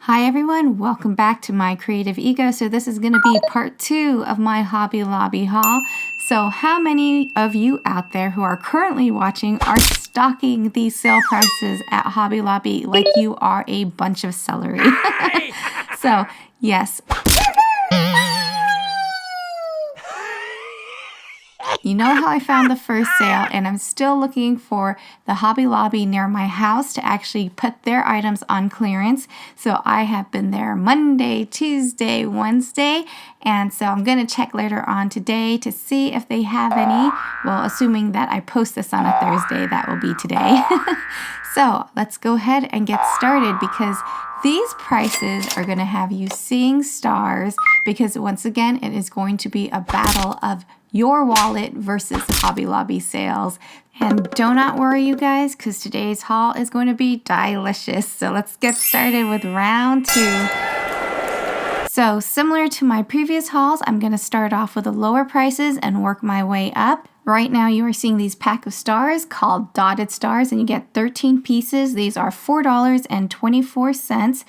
Hi everyone, welcome back to my Creative Ego. So this is going to be part 2 of my Hobby Lobby haul. So how many of you out there who are currently watching are stalking these sale prices at Hobby Lobby like you are a bunch of celery? So yes. You know how I found the first sale, and I'm still looking for the Hobby Lobby near my house to actually put their items on clearance. So I have been there Monday, Tuesday, Wednesday, and so I'm going to check later on today to see if they have any. Well, assuming that I post this on a Thursday, that will be today. So let's go ahead and get started because these prices are going to have you seeing stars because once again, it is going to be a battle of your wallet versus Hobby Lobby sales. And do not worry, you guys, because today's haul is going to be delicious. So let's get started with round 2. So similar to my previous hauls, I'm going to start off with the lower prices and work my way up. Right now you are seeing these pack of stars called dotted stars and you get 13 pieces. These are $4.24.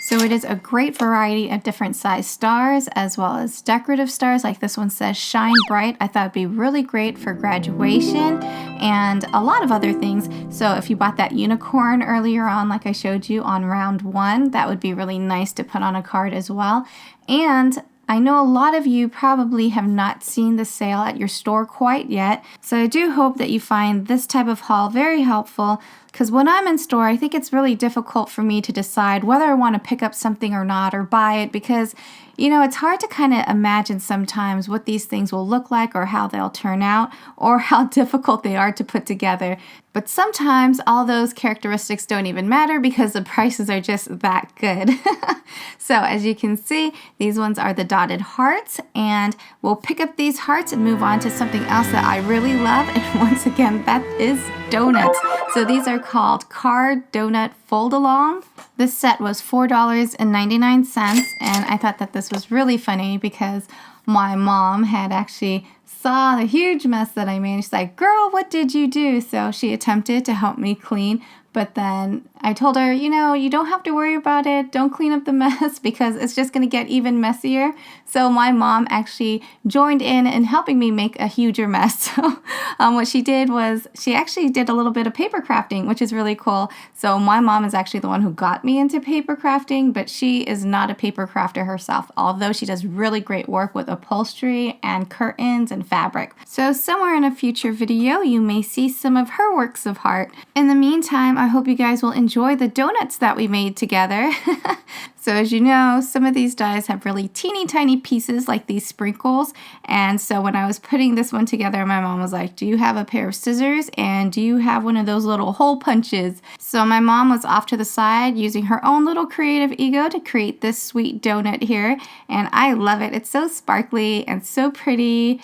So it is a great variety of different size stars as well as decorative stars like this one says shine bright. I thought it'd be really great for graduation and a lot of other things. So if you bought that unicorn earlier on like I showed you on round 1, that would be really nice to put on a card as well. And I know a lot of you probably have not seen the sale at your store quite yet, so I do hope that you find this type of haul very helpful because when I'm in store, I think it's really difficult for me to decide whether I want to pick up something or not or buy it because, you know, it's hard to kind of imagine sometimes what these things will look like or how they'll turn out or how difficult they are to put together. But sometimes all those characteristics don't even matter because the prices are just that good. So as you can see, these ones are the dotted hearts and we'll pick up these hearts and move on to something else that I really love. And once again, that is donuts. So these are called card donut fold along. This set was $4.99 and I thought that this was really funny because my mom had actually saw the huge mess that I made. She's like, girl, what did you do? So she attempted to help me clean, but then I told her, you know, you don't have to worry about it. Don't clean up the mess because it's just going to get even messier. So my mom actually joined in helping me make a huger mess. So what she did was she actually did a little bit of paper crafting, which is really cool. So my mom is actually the one who got me into paper crafting, but she is not a paper crafter herself, although she does really great work with upholstery and curtains and fabric. So somewhere in a future video, you may see some of her works of art. In the meantime, I hope you guys will enjoy the donuts that we made together. So as you know, some of these dies have really teeny tiny pieces like these sprinkles. And so when I was putting this one together, my mom was like, do you have a pair of scissors? And do you have one of those little hole punches? So my mom was off to the side using her own little creative ego to create this sweet donut here. And I love it. It's so sparkly and so pretty.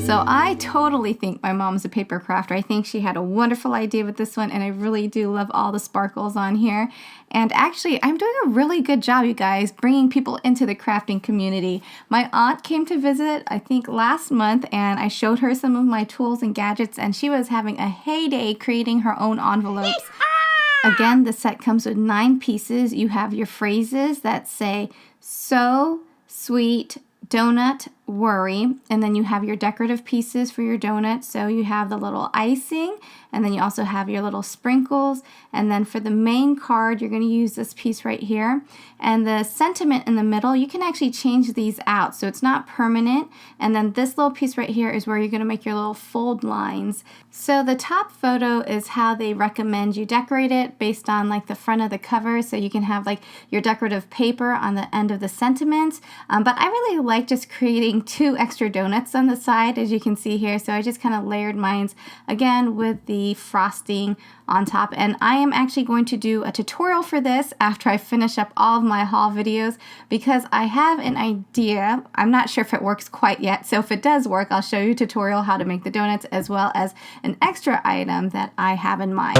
So I totally think my mom's a paper crafter. I think she had a wonderful idea with this one and I really do love all the sparkles on here. And actually, I'm doing a really good job, you guys, bringing people into the crafting community. My aunt came to visit, I think last month, and I showed her some of my tools and gadgets and she was having a heyday creating her own envelopes. Again, the set comes with 9 pieces. You have your phrases that say, so sweet, donut, worry, and then you have your decorative pieces for your donut. So you have the little icing and then you also have your little sprinkles, and then for the main card you're going to use this piece right here, and the sentiment in the middle you can actually change these out so it's not permanent, and then this little piece right here is where you're going to make your little fold lines. So the top photo is how they recommend you decorate it based on like the front of the cover, so you can have like your decorative paper on the end of the sentiments, but I really like just creating 2 extra donuts on the side as you can see here. So I just kind of layered mine again with the frosting on top. And I am actually going to do a tutorial for this after I finish up all of my haul videos because I have an idea. I'm not sure if it works quite yet. So if it does work, I'll show you a tutorial how to make the donuts as well as an extra item that I have in mind.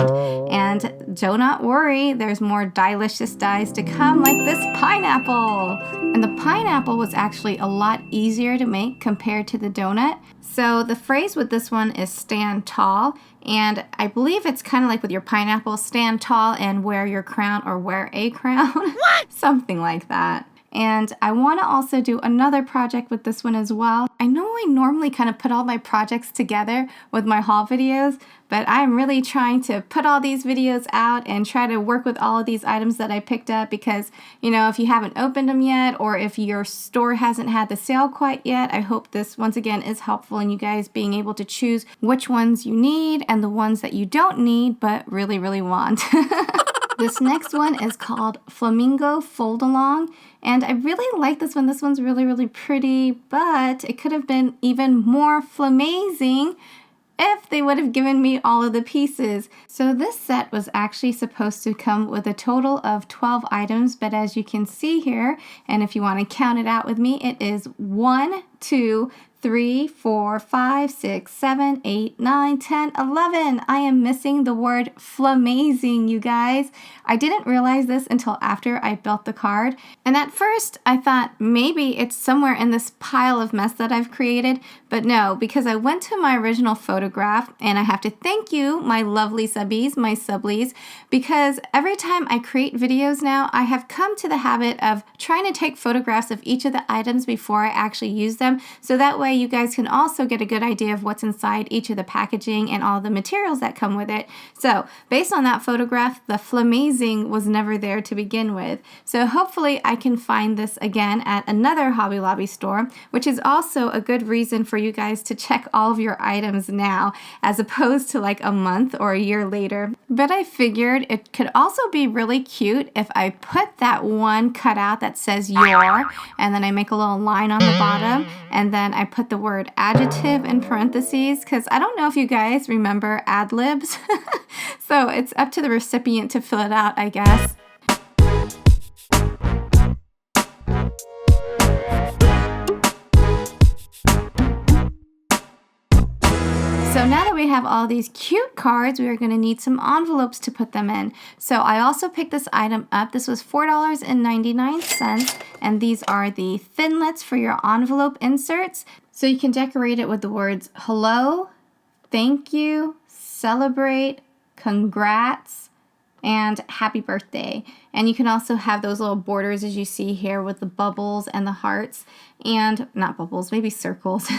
And do not worry, there's more delicious dies to come, like this pineapple. And the pineapple was actually a lot easier to make compared to the donut. So the phrase with this one is stand tall, and I believe it's kind of like with your pineapple, stand tall and wear your crown or wear a crown. What? Something like that. And I want to also do another project with this one as well. I know I normally kind of put all my projects together with my haul videos, but I'm really trying to put all these videos out and try to work with all of these items that I picked up because, you know, if you haven't opened them yet or if your store hasn't had the sale quite yet, I hope this once again is helpful in you guys being able to choose which ones you need and the ones that you don't need but really, really want. This next one is called Flamingo Fold Along, and I really like this one. This one's really, really pretty, but it could have been even more flamazing if they would have given me all of the pieces. So this set was actually supposed to come with a total of 12 items, but as you can see here, and if you want to count it out with me, it is 1, 2, 3, 4, 5, 6, 7, 8, 9, 10, 11. I am missing the word flamazing, you guys. I didn't realize this until after I built the card. And at first I thought maybe it's somewhere in this pile of mess that I've created, but no, because I went to my original photograph, and I have to thank you, my lovely subbies, my sublies, because every time I create videos now, I have come to the habit of trying to take photographs of each of the items before I actually use them, so that way you guys can also get a good idea of what's inside each of the packaging and all the materials that come with it. So based on that photograph, the flamazing was never there to begin with. So hopefully I can find this again at another Hobby Lobby store, which is also a good reason for you guys to check all of your items now as opposed to like a month or a year later. But I figured it could also be really cute if I put that one cutout that says your, and then I make a little line on the bottom, and then I put the word adjective in parentheses, because I don't know if you guys remember ad libs. So it's up to the recipient to fill it out, I guess. So now that we have all these cute cards, we are going to need some envelopes to put them in. So I also picked this item up. This was $4.99, and these are the thinlits for your envelope inserts. So you can decorate it with the words hello, thank you, celebrate, congrats, and happy birthday. And you can also have those little borders as you see here with the bubbles and the hearts, and not bubbles, maybe circles.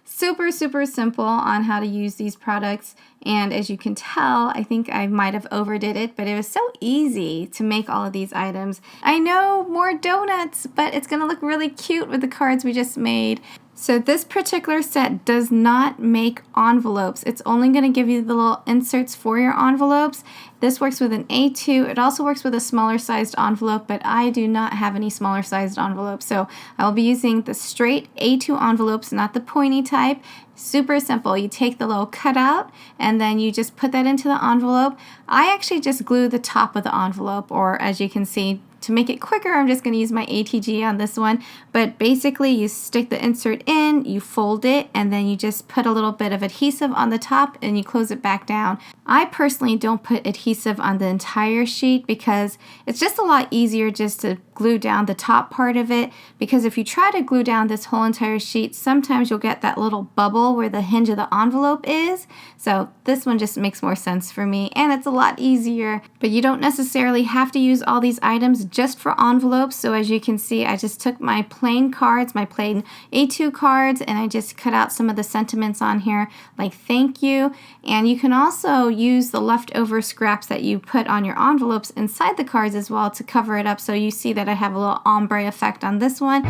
Super, super simple on how to use these products. And as you can tell, I think I might have overdid it, but it was so easy to make all of these items. I know, more donuts, but it's gonna look really cute with the cards we just made. So this particular set does not make envelopes. It's only going to give you the little inserts for your envelopes. This works with an A2. It also works with a smaller sized envelope, but I do not have any smaller sized envelopes. So I will be using the straight A2 envelopes, not the pointy type. Super simple. You take the little cutout and then you just put that into the envelope. I actually just glue the top of the envelope, or as you can see, to make it quicker, I'm just going to use my ATG on this one. But basically, you stick the insert in, you fold it, and then you just put a little bit of adhesive on the top and you close it back down. I personally don't put adhesive on the entire sheet because it's just a lot easier just to glue down the top part of it, because if you try to glue down this whole entire sheet, sometimes you'll get that little bubble where the hinge of the envelope is. So this one just makes more sense for me, and it's a lot easier. But you don't necessarily have to use all these items just for envelopes. So as you can see, I just took my plain cards, my plain A2 cards, and I just cut out some of the sentiments on here, like thank you. And you can also use the leftover scraps that you put on your envelopes inside the cards as well to cover it up. So you see that I have a little ombre effect on this one.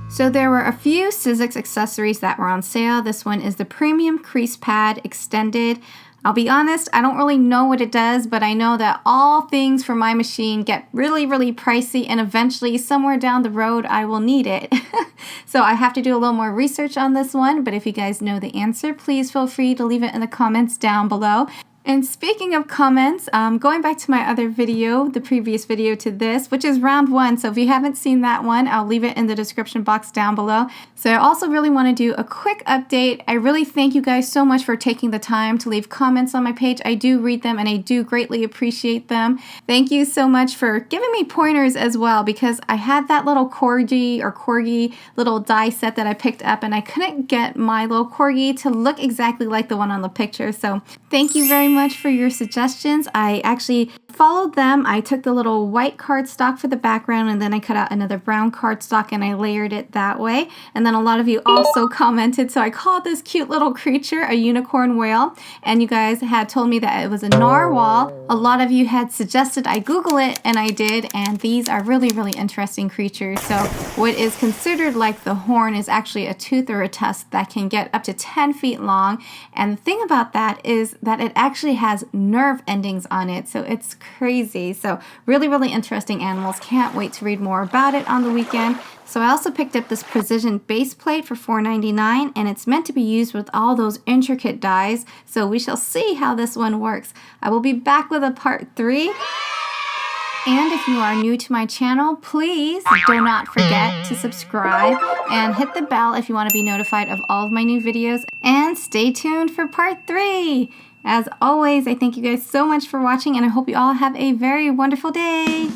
So there were a few Sizzix accessories that were on sale. This one is the Premium Crease Pad Extended. I'll be honest, I don't really know what it does, but I know that all things for my machine get really, really pricey, and eventually somewhere down the road I will need it. So I have to do a little more research on this one, but if you guys know the answer, please feel free to leave it in the comments down below. And speaking of comments, going back to my other video, the previous video to this, which is round 1. So if you haven't seen that one, I'll leave it in the description box down below. So I also really want to do a quick update. I really thank you guys so much for taking the time to leave comments on my page. I do read them and I do greatly appreciate them. Thank you so much for giving me pointers as well, because I had that little corgi little die set that I picked up and I couldn't get my little corgi to look exactly like the one on the picture. So thank you very much for your suggestions. I actually followed them. I took the little white cardstock for the background and then I cut out another brown cardstock and I layered it that way. And then a lot of you also commented, so I called this cute little creature a unicorn whale, and you guys had told me that it was a narwhal. A lot of you had suggested I Google it, and I did, and these are really, really interesting creatures. So what is considered like the horn is actually a tooth or a tusk that can get up to 10 feet long, and the thing about that is that it actually has nerve endings on it, so it's crazy. So really, really interesting animals. Can't wait to read more about it on the weekend. So I also picked up this precision base plate for $4.99, and it's meant to be used with all those intricate dies, so we shall see how this one works. I will be back with a part 3. And if you are new to my channel, please do not forget to subscribe and hit the bell if you want to be notified of all of my new videos, and stay tuned for part 3. As always, I thank you guys so much for watching, and I hope you all have a very wonderful day.